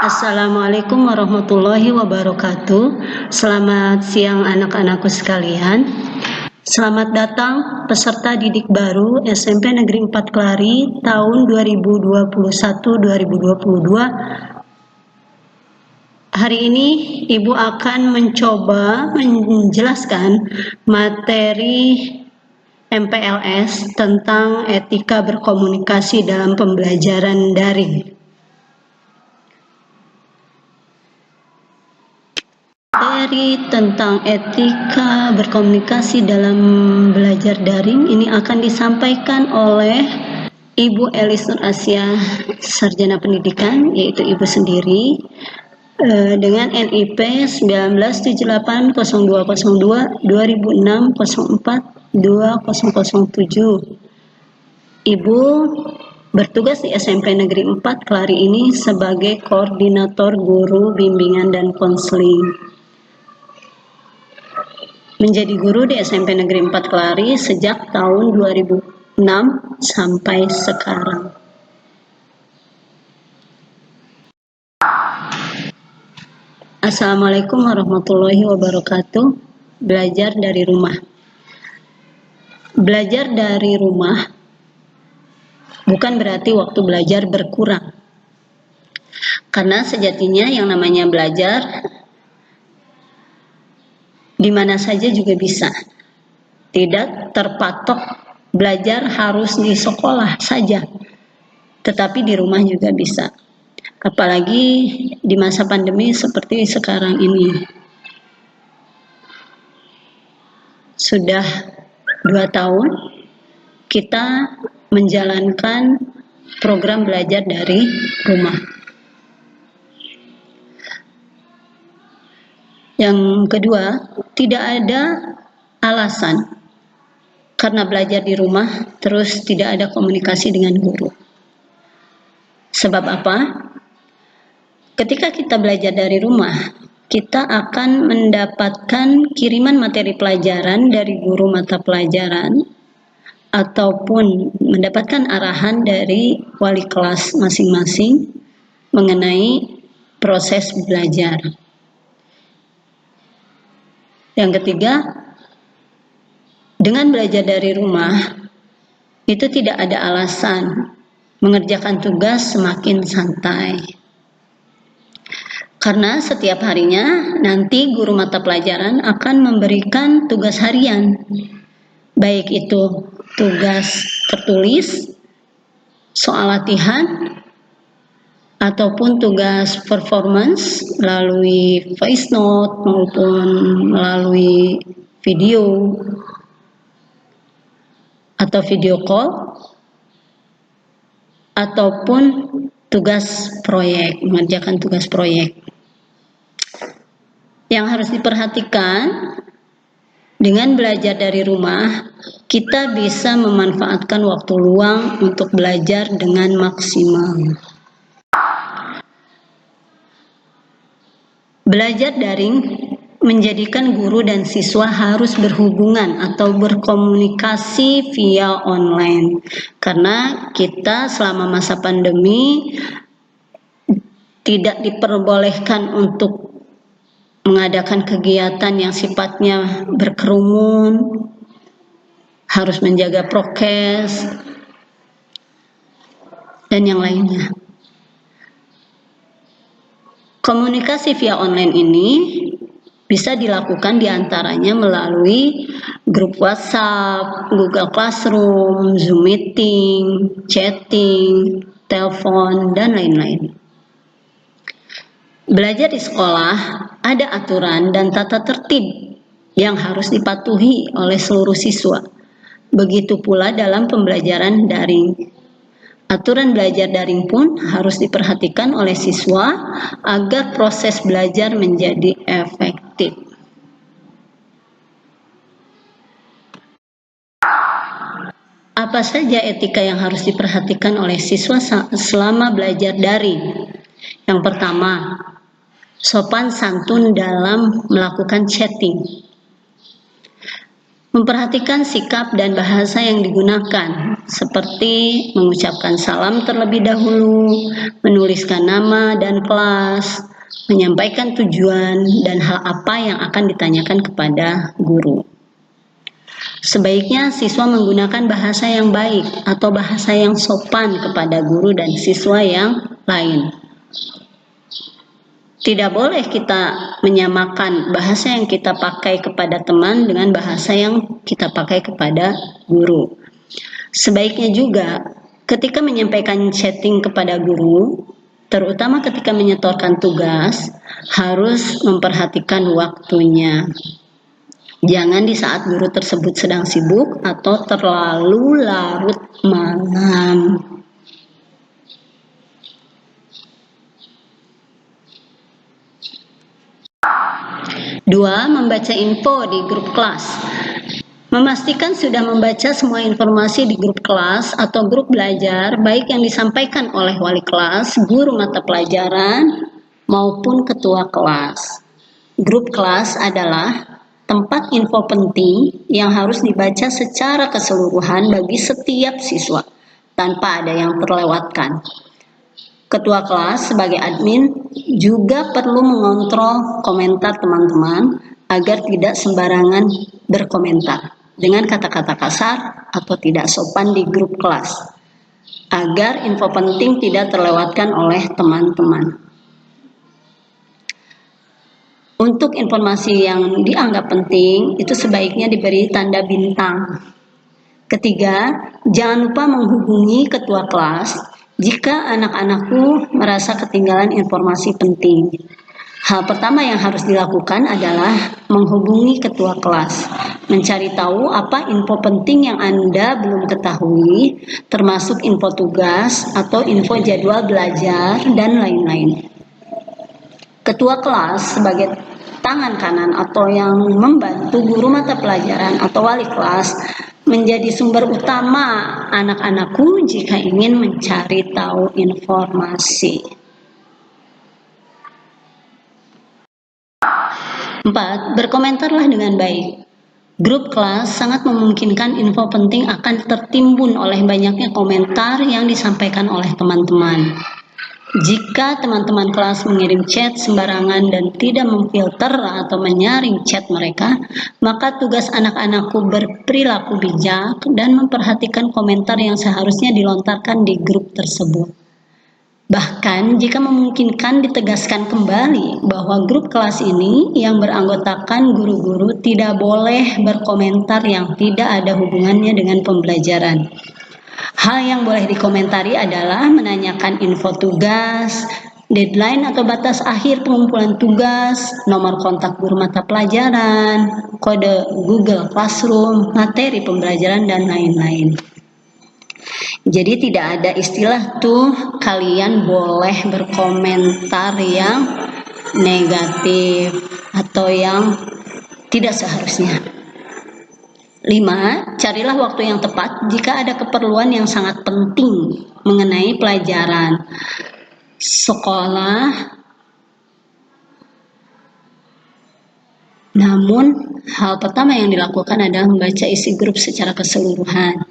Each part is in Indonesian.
Assalamualaikum warahmatullahi wabarakatuh. Selamat siang anak-anakku sekalian. Selamat datang peserta didik baru SMP Negeri 4 Kelari tahun 2021-2022. Hari ini Ibu akan mencoba menjelaskan materi MPLS tentang etika berkomunikasi dalam pembelajaran daring. Materi tentang etika berkomunikasi dalam belajar daring ini akan disampaikan oleh Ibu Elis Nur Asia, Sarjana Pendidikan, yaitu Ibu sendiri, dengan NIP 1978022006042007. Ibu bertugas di SMP Negeri 4 Kelari ini sebagai koordinator guru bimbingan dan konseling. Menjadi guru di SMP Negeri 4 Kelari sejak tahun 2006 sampai sekarang. Assalamualaikum warahmatullahi wabarakatuh. Belajar dari rumah. Belajar dari rumah bukan berarti waktu belajar berkurang. Karena sejatinya yang namanya belajar di mana saja juga bisa. Tidak terpatok belajar harus di sekolah saja, tetapi di rumah juga bisa. Apalagi di masa pandemi seperti sekarang ini. Sudah 2 tahun kita menjalankan program belajar dari rumah. Yang kedua, tidak ada alasan karena belajar di rumah terus tidak ada komunikasi dengan guru. Sebab apa? Ketika kita belajar dari rumah, kita akan mendapatkan kiriman materi pelajaran dari guru mata pelajaran ataupun mendapatkan arahan dari wali kelas masing-masing mengenai proses belajar. Yang ketiga, dengan belajar dari rumah, itu tidak ada alasan mengerjakan tugas semakin santai. Karena setiap harinya nanti guru mata pelajaran akan memberikan tugas harian. Baik itu tugas tertulis, soal latihan, ataupun tugas performance melalui voice note maupun melalui video atau video call, ataupun tugas proyek, mengerjakan tugas proyek. Yang harus diperhatikan, dengan belajar dari rumah, kita bisa memanfaatkan waktu luang untuk belajar dengan maksimal. Belajar daring menjadikan guru dan siswa harus berhubungan atau berkomunikasi via online. Karena kita selama masa pandemi tidak diperbolehkan untuk mengadakan kegiatan yang sifatnya berkerumun, harus menjaga prokes, dan yang lainnya. Komunikasi via online ini bisa dilakukan diantaranya melalui grup WhatsApp, Google Classroom, Zoom Meeting, chatting, telepon, dan lain-lain. Belajar di sekolah ada aturan dan tata tertib yang harus dipatuhi oleh seluruh siswa. Begitu pula dalam pembelajaran daring. Aturan belajar daring pun harus diperhatikan oleh siswa agar proses belajar menjadi efektif. Apa saja etika yang harus diperhatikan oleh siswa selama belajar daring? Yang pertama, sopan santun dalam melakukan chatting. Memperhatikan sikap dan bahasa yang digunakan, seperti mengucapkan salam terlebih dahulu, menuliskan nama dan kelas, menyampaikan tujuan dan hal apa yang akan ditanyakan kepada guru. Sebaiknya siswa menggunakan bahasa yang baik atau bahasa yang sopan kepada guru dan siswa yang lain. Tidak boleh kita menyamakan bahasa yang kita pakai kepada teman dengan bahasa yang kita pakai kepada guru. Sebaiknya juga ketika menyampaikan chatting kepada guru, terutama ketika menyetorkan tugas, harus memperhatikan waktunya. Jangan di saat guru tersebut sedang sibuk atau terlalu larut malam. Dua, membaca info di grup kelas. Memastikan sudah membaca semua informasi di grup kelas atau grup belajar, baik yang disampaikan oleh wali kelas, guru mata pelajaran, maupun ketua kelas. Grup kelas adalah tempat info penting yang harus dibaca secara keseluruhan bagi setiap siswa, tanpa ada yang terlewatkan. Ketua kelas sebagai admin juga perlu mengontrol komentar teman-teman agar tidak sembarangan berkomentar dengan kata-kata kasar atau tidak sopan di grup kelas, agar info penting tidak terlewatkan oleh teman-teman. Untuk informasi yang dianggap penting, itu sebaiknya diberi tanda bintang. Ketiga, jangan lupa menghubungi ketua kelas jika anak-anakku merasa ketinggalan informasi penting. Hal pertama yang harus dilakukan adalah menghubungi ketua kelas, mencari tahu apa info penting yang Anda belum ketahui, termasuk info tugas atau info jadwal belajar, dan lain-lain. Ketua kelas sebagai tangan kanan atau yang membantu guru mata pelajaran atau wali kelas menjadi sumber utama anak-anakku jika ingin mencari tahu informasi. 4. Berkomentarlah dengan baik. Grup kelas sangat memungkinkan info penting akan tertimbun oleh banyaknya komentar yang disampaikan oleh teman-teman. Jika teman-teman kelas mengirim chat sembarangan dan tidak memfilter atau menyaring chat mereka, maka tugas anak-anakku berperilaku bijak dan memperhatikan komentar yang seharusnya dilontarkan di grup tersebut. Bahkan jika memungkinkan ditegaskan kembali bahwa grup kelas ini yang beranggotakan guru-guru tidak boleh berkomentar yang tidak ada hubungannya dengan pembelajaran. Hal yang boleh dikomentari adalah menanyakan info tugas, deadline atau batas akhir pengumpulan tugas, nomor kontak guru mata pelajaran, kode Google Classroom, materi pembelajaran, dan lain-lain. Jadi tidak ada istilah tuh kalian boleh berkomentar yang negatif atau yang tidak seharusnya. 5. Carilah waktu yang tepat jika ada keperluan yang sangat penting mengenai pelajaran sekolah. Namun, hal pertama yang dilakukan adalah membaca isi grup secara keseluruhan,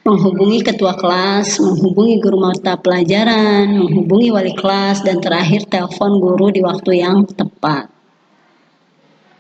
menghubungi ketua kelas, menghubungi guru mata pelajaran, menghubungi wali kelas, dan terakhir telepon guru di waktu yang tepat.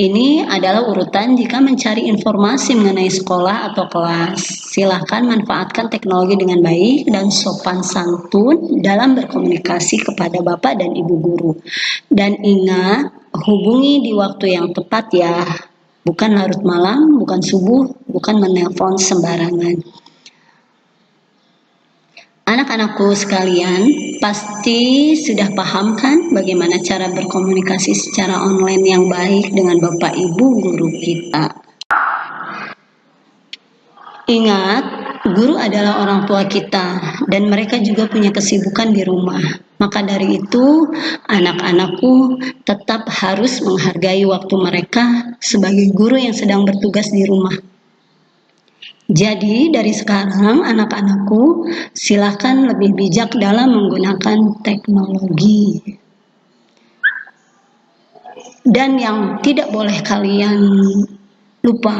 Ini adalah urutan jika mencari informasi mengenai sekolah atau kelas. Silakan manfaatkan teknologi dengan baik dan sopan santun dalam berkomunikasi kepada Bapak dan Ibu guru. Dan ingat, hubungi di waktu yang tepat ya. Bukan larut malam, bukan subuh, bukan menelpon sembarangan. Anak-anakku sekalian, pasti sudah paham kan bagaimana cara berkomunikasi secara online yang baik dengan Bapak Ibu guru kita. Ingat, guru adalah orang tua kita dan mereka juga punya kesibukan di rumah. Maka dari itu, anak-anakku tetap harus menghargai waktu mereka sebagai guru yang sedang bertugas di rumah. Jadi dari sekarang anak-anakku silakan lebih bijak dalam menggunakan teknologi. Dan yang tidak boleh kalian lupa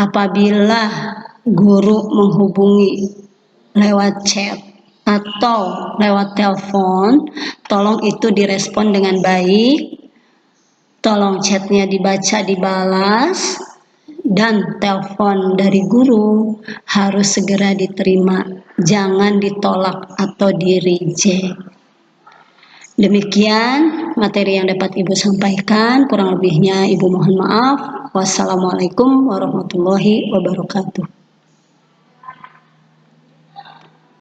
apabila guru menghubungi lewat chat atau lewat telepon, tolong itu direspon dengan baik, tolong chatnya dibaca, dibalas, dan telepon dari guru harus segera diterima, jangan ditolak atau di-reject. Demikian materi yang dapat Ibu sampaikan, kurang lebihnya Ibu mohon maaf. Wassalamualaikum warahmatullahi wabarakatuh.